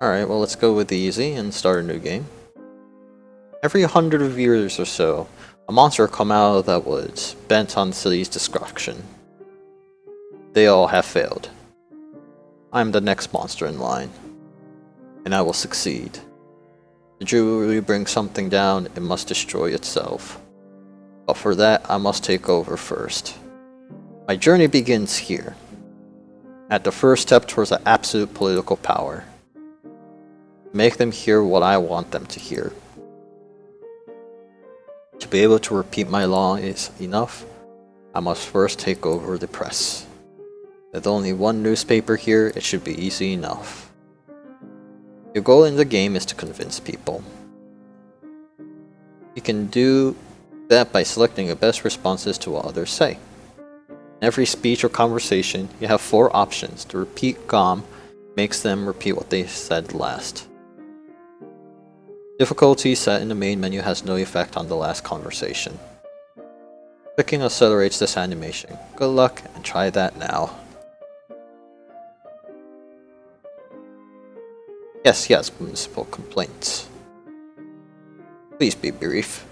Alright, well let's go with the easy and start a new game. Every 100 of years or so, a monster will come out of the woods, bent on the city's destruction. They all have failed. I am the next monster in line, and I will succeed. To truly bring something down, it must destroy itself. But for that, I must take over first. My journey begins here, at the first step towards the absolute political power. Make them hear what I want them to hear. To be able to repeat my law is enough, I must first take over the press. With only one newspaper here, it should be easy enough. Your goal in the game is to convince people. You can do that by selecting the best responses to what others say. In every speech or conversation, you have 4 options. To repeat GOM makes them repeat what they said last. Difficulty set in the main menu has no effect on the last conversation. Clicking accelerates this animation. Good luck and try that now. Yes, municipal complaints. Please be brief.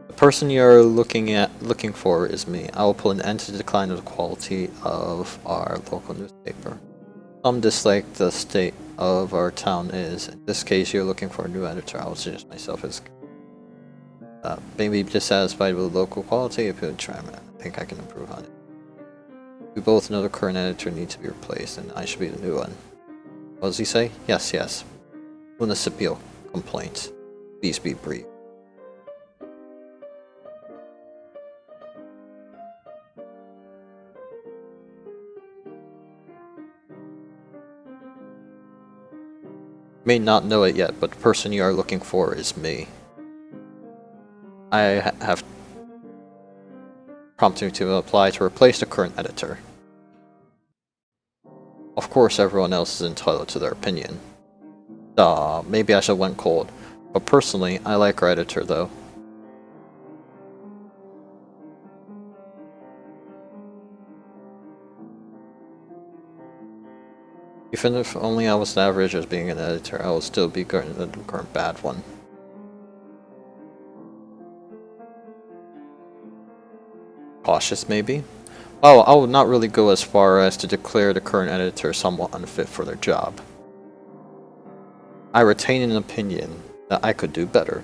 The person you're looking for is me. I will put an end to the decline of the quality of our local newspaper. Some dislike the state of our town is. In this case, you're looking for a new editor. I will suggest myself as maybe dissatisfied with the local quality. If you would try, I think I can improve on it. We both know the current editor needs to be replaced, and I should be the new one. What does he say? Yes. Municipal complaints. Please be brief. You may not know it yet, but the person you are looking for is me. I have prompted to apply to replace the current editor. Of course, everyone else is entitled to their opinion. Maybe I should have went cold, but personally, I like our editor though. Even if only I was average as being an editor, I will still be the current bad one. Cautious, maybe? Oh, I would not really go as far as to declare the current editor somewhat unfit for their job. I retain an opinion that I could do better.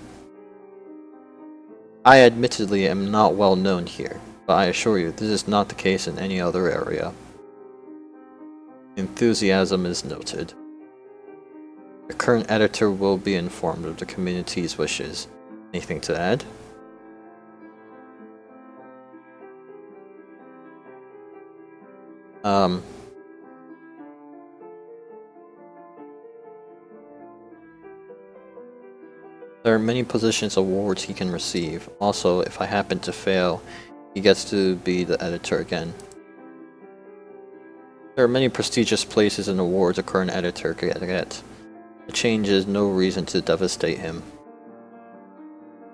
I admittedly am not well known here, but I assure you this is not the case in any other area. Enthusiasm is noted. The current editor will be informed of the community's wishes. Anything to add? There are many positions awards he can receive. Also, if I happen to fail, he gets to be the editor again. There are many prestigious places and awards a current editor could get. The change is no reason to devastate him.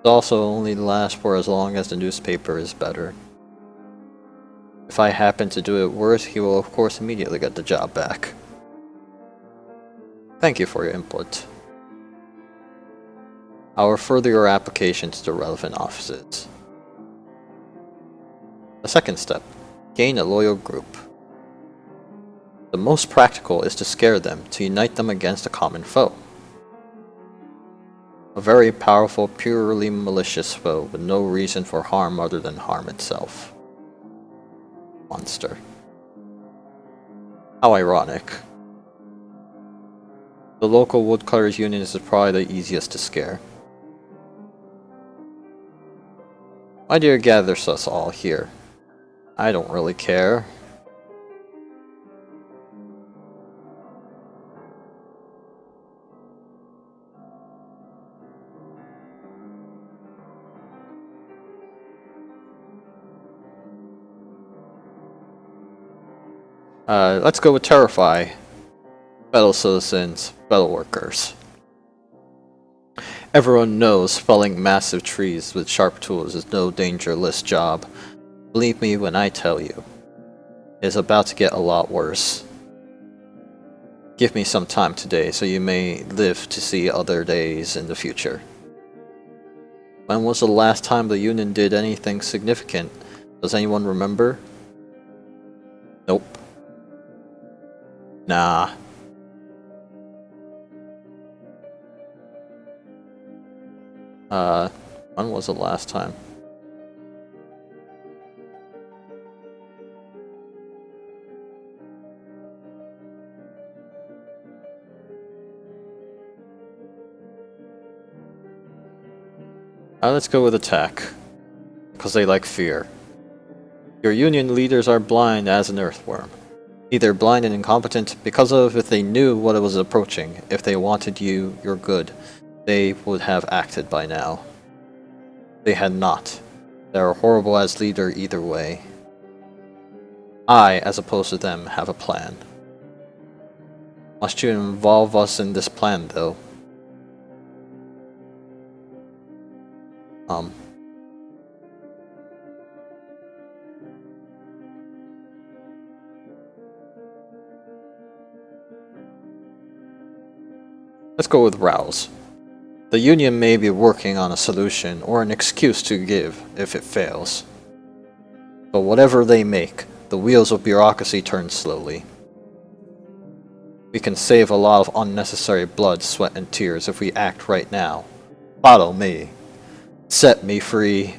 It also only lasts for as long as the newspaper is better. If I happen to do it worse, he will of course immediately get the job back. Thank you for your input. I will further your application to the relevant offices. The second step, gain a loyal group. The most practical is to scare them, to unite them against a common foe. A very powerful, purely malicious foe with no reason for harm other than harm itself. Monster. How ironic. The local woodcutters union is probably the easiest to scare. Why do you gather us all here? I don't really care. Let's go with Terrify. Fellow citizens, fellow workers. Everyone knows felling massive trees with sharp tools is no dangerous job. Believe me when I tell you. is about to get a lot worse. Give me some time today so you may live to see other days in the future. When was the last time the Union did anything significant? Does anyone remember? Nope. Nah. When was the last time? Let's go with attack, because they like fear. Your Union leaders are blind as an earthworm. Either blind and incompetent because of if they knew what it was approaching, if they wanted you, your good, they would have acted by now. They had not. They are horrible as leader either way. I, as opposed to them, have a plan. Must you involve us in this plan, though? Let's go with rouse. The Union may be working on a solution or an excuse to give if it fails. But whatever they make, the wheels of bureaucracy turn slowly. We can save a lot of unnecessary blood, sweat, and tears if we act right now. Follow me. Set me free.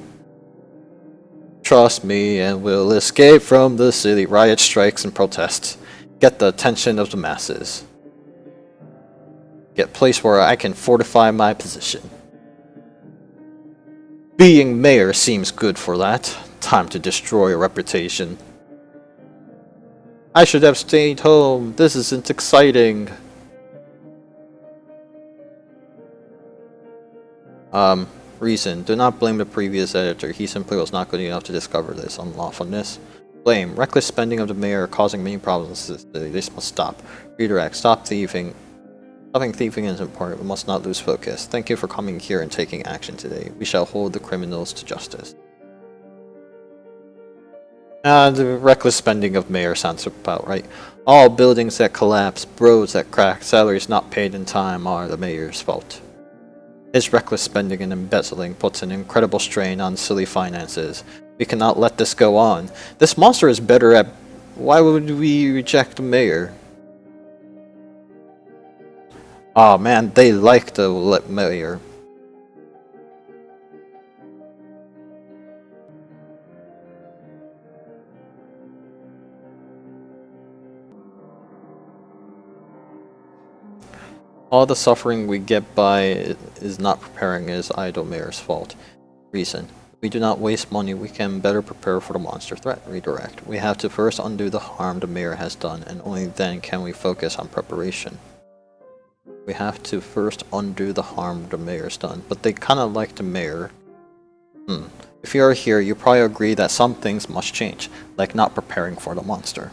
Trust me and we'll escape from the city. Riot, strikes, and protests. Get the attention of the masses. Get a place where I can fortify my position. Being mayor seems good for that. Time to destroy a reputation. I should have stayed home. This isn't exciting. Reason. Do not blame the previous editor. He simply was not good enough to discover this unlawfulness. Blame. Reckless spending of the mayor causing many problems in the city. This must stop. Redirect. Stop thieving. Stopping thieving is important. We must not lose focus. Thank you for coming here and taking action today. We shall hold the criminals to justice. The reckless spending of mayor sounds about right. All buildings that collapse, roads that crack, salaries not paid in time are the mayor's fault. His reckless spending and embezzling puts an incredible strain on silly finances. We cannot let this go on. This monster is better at... Why would we reject the mayor? Oh man, they like the mayor. All the suffering we get by is not preparing is idle mayor's fault. Reason. We do not waste money, we can better prepare for the monster threat. Redirect. We have to first undo the harm the mayor has done, and only then can we focus on preparation. We have to first undo the harm the mayor's done, but they kinda like the mayor. If you are here, you probably agree that some things must change, like not preparing for the monster.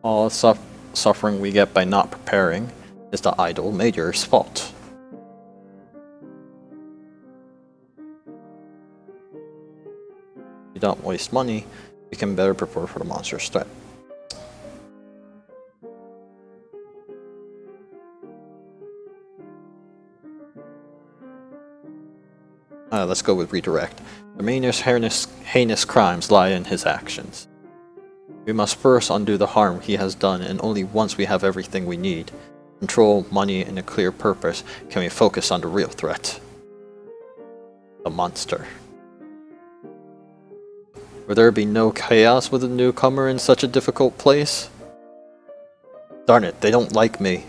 All suffering we get by not preparing is the idle mayor's fault. We don't waste money, we can better prepare for the monster's threat. Let's go with redirect. The mainest heinous crimes lie in his actions. We must first undo the harm he has done, and only once we have everything we need, control, money, and a clear purpose, can we focus on the real threat. The monster. Will there be no chaos with a newcomer in such a difficult place? Darn it, they don't like me.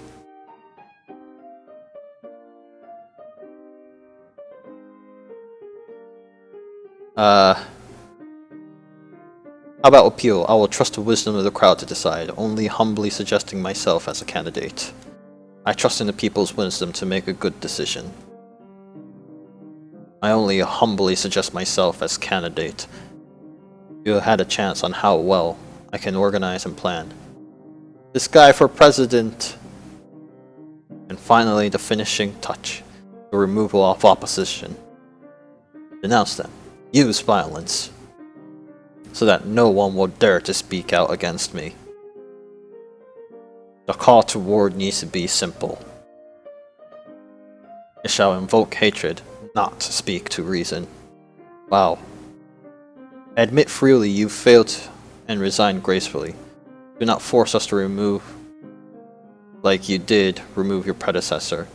How about appeal? I will trust the wisdom of the crowd to decide, only humbly suggesting myself as a candidate. I trust in the people's wisdom to make a good decision. I only humbly suggest myself as candidate. You had a chance on how well I can organize and plan. This guy for president! And finally the finishing touch, the removal of opposition. Denounce them. Use violence, so that no one will dare to speak out against me. The call to war needs to be simple. It shall invoke hatred, not speak to reason. Wow. Admit freely you failed and resign gracefully. Do not force us to remove, like you did, remove your predecessor.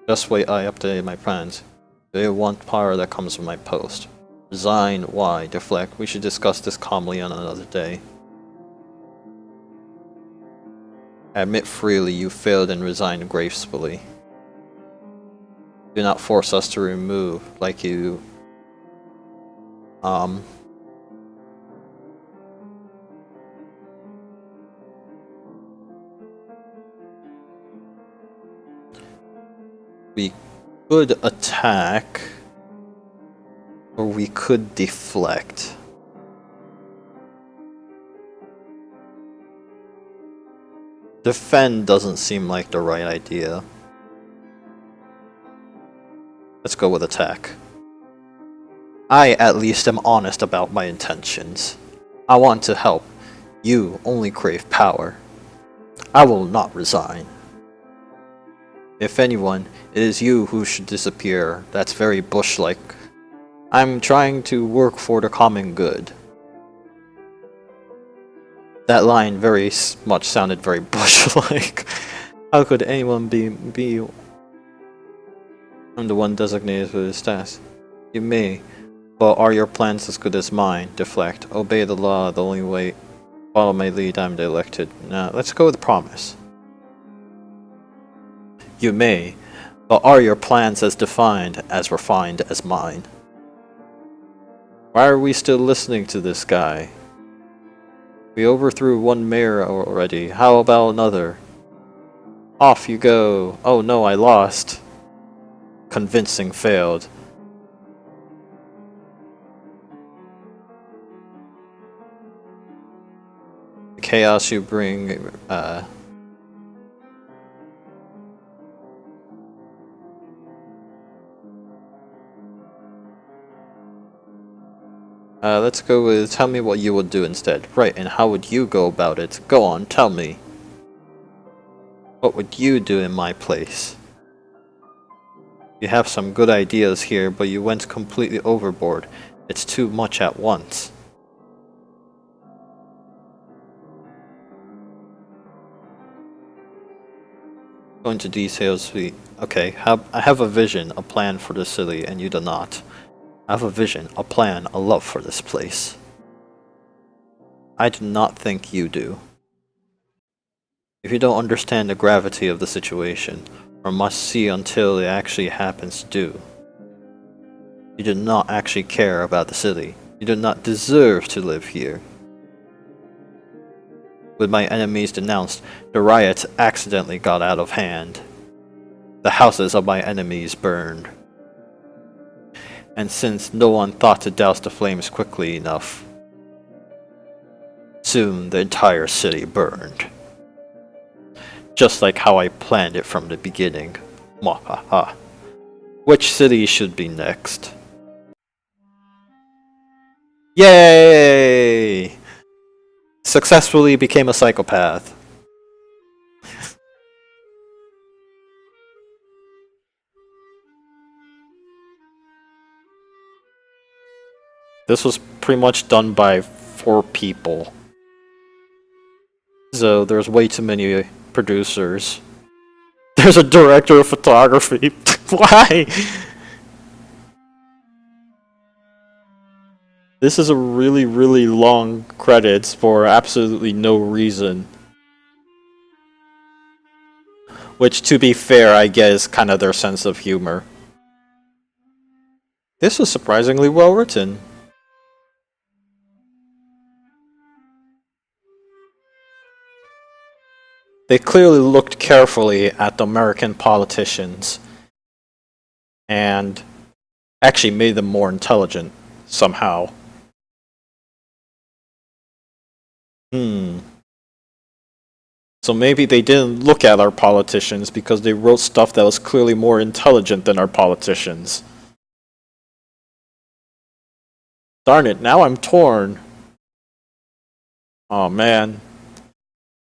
Just wait, I updated my plans. They want power that comes with my post. Resign, why? Deflect. We should discuss this calmly on another day. Admit freely you failed and resign gracefully. Do not force us to remove, like you... We could attack, or we could deflect. Defend doesn't seem like the right idea. Let's go with attack. I at least am honest about my intentions. I want to help. You only crave power. I will not resign. If anyone, it is you who should disappear. That's very Bush-like. I'm trying to work for the common good. That line very much sounded very Bush-like. How could anyone be... I'm the one designated for this task. You may, but are your plans as good as mine? Deflect. Obey the law, the only way. Follow my lead, I'm the elected. Now, let's go with promise. You may, but are your plans as defined, as refined as mine? Why are we still listening to this guy? We overthrew one mayor already, how about another? Off you go. Oh no, I lost. Convincing failed. The chaos you bring, let's go with tell me what you would do instead. Right, and how would you go about it? Go on, tell me. What would you do in my place? You have some good ideas here, but you went completely overboard. It's too much at once. Go into details. Okay, I have a vision, a plan for the city, and you do not. I have a vision, a plan, a love for this place. I do not think you do. If you don't understand the gravity of the situation, or must see until it actually happens, do. You do not actually care about the city. You do not deserve to live here. With my enemies denounced, the riots accidentally got out of hand. The houses of my enemies burned. And since no one thought to douse the flames quickly enough, soon the entire city burned. Just like how I planned it from the beginning. Mwahaha. Which city should be next? Yay! Successfully became a psychopath. This was pretty much done by 4 people. So there's way too many producers. There's a director of photography. Why? This is a really, really long credits for absolutely no reason. Which, to be fair, I guess is kind of their sense of humor. This was surprisingly well written. They clearly looked carefully at the American politicians and actually made them more intelligent somehow. So maybe they didn't look at our politicians because they wrote stuff that was clearly more intelligent than our politicians. Darn it, now I'm torn. Oh man.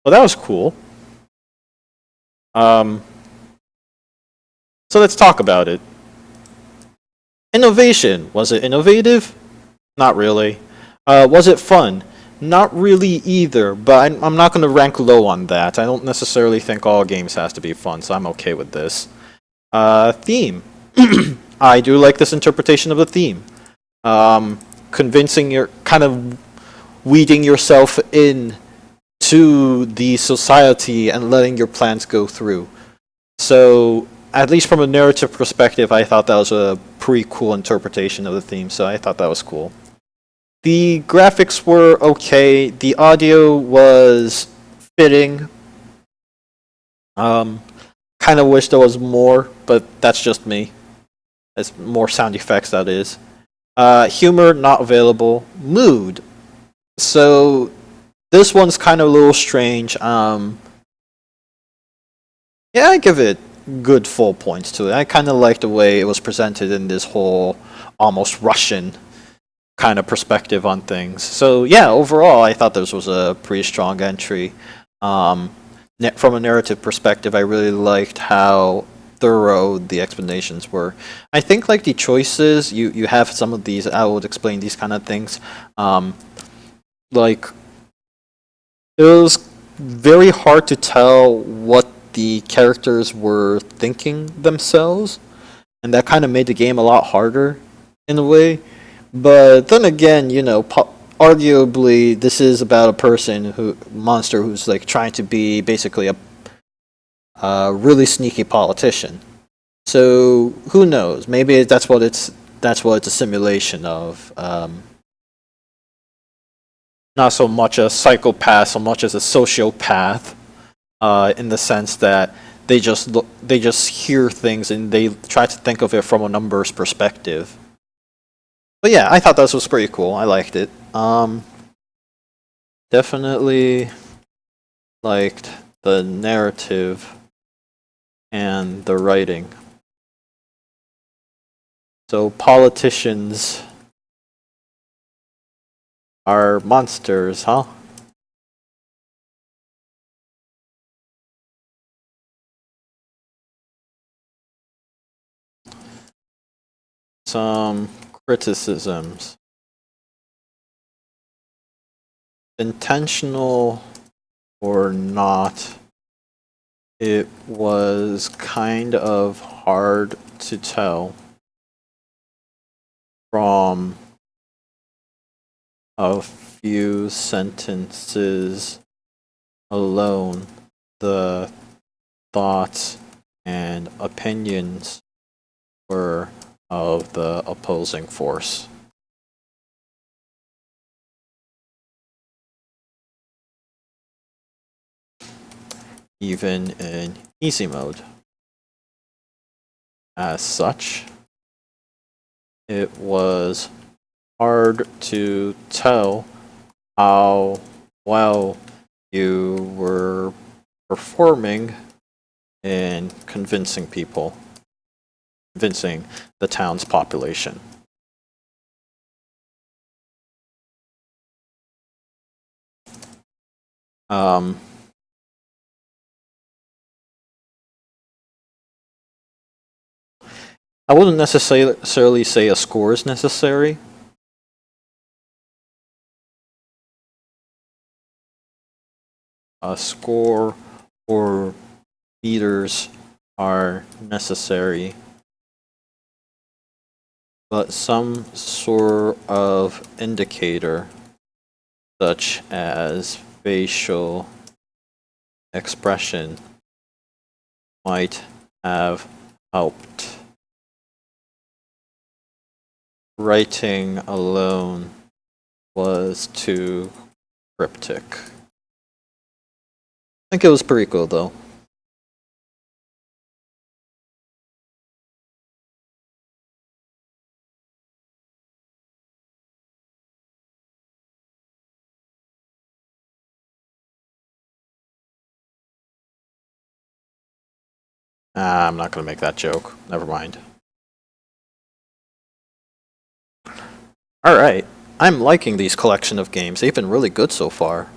Well, that was cool. Um, so let's talk about it. Innovation. Was it innovative? Not really. Was it fun? Not really either, but I'm not going to rank low on that. I don't necessarily think all games has to be fun, so I'm okay with this. Theme. I do like this interpretation of the theme. Convincing your kind of weeding yourself in to the society and letting your plans go through. So, at least from a narrative perspective, I thought that was a pretty cool interpretation of the theme, so I thought that was cool. The graphics were okay, the audio was fitting. Um, kind of wish there was more, but that's just me. It's more sound effects, that is. Humor, not available. Mood. So, this one's kind of a little strange. Yeah, I give it good full points to it. I kind of like the way it was presented in this whole almost Russian kind of perspective on things. So yeah, overall, I thought this was a pretty strong entry. Um, from a narrative perspective, I really liked how thorough the explanations were. I think like the choices you have some of these. I would explain these kind of things. Like it was very hard to tell what the characters were thinking themselves, and that kind of made the game a lot harder in a way. But then again, arguably this is about a monster who's like trying to be basically a really sneaky politician. So who knows? Maybe that's what it's a simulation of. Not so much a psychopath, so much as a sociopath. In the sense that they just hear things and they try to think of it from a numbers perspective. But yeah, I thought this was pretty cool. I liked it. Definitely liked the narrative and the writing. So politicians are monsters, huh? Some criticisms. Intentional or not, it was kind of hard to tell from a few sentences alone the thoughts and opinions were of the opposing force. Even in easy mode. As such, it was hard to tell how well you were performing in convincing the town's population. Um, I wouldn't necessarily say a score is necessary. A score or meters are necessary, but some sort of indicator, such as facial expression, might have helped. Writing alone was too cryptic. I think it was pretty cool though. I'm not gonna make that joke. Never mind. Alright. I'm liking these collection of games. They've been really good so far.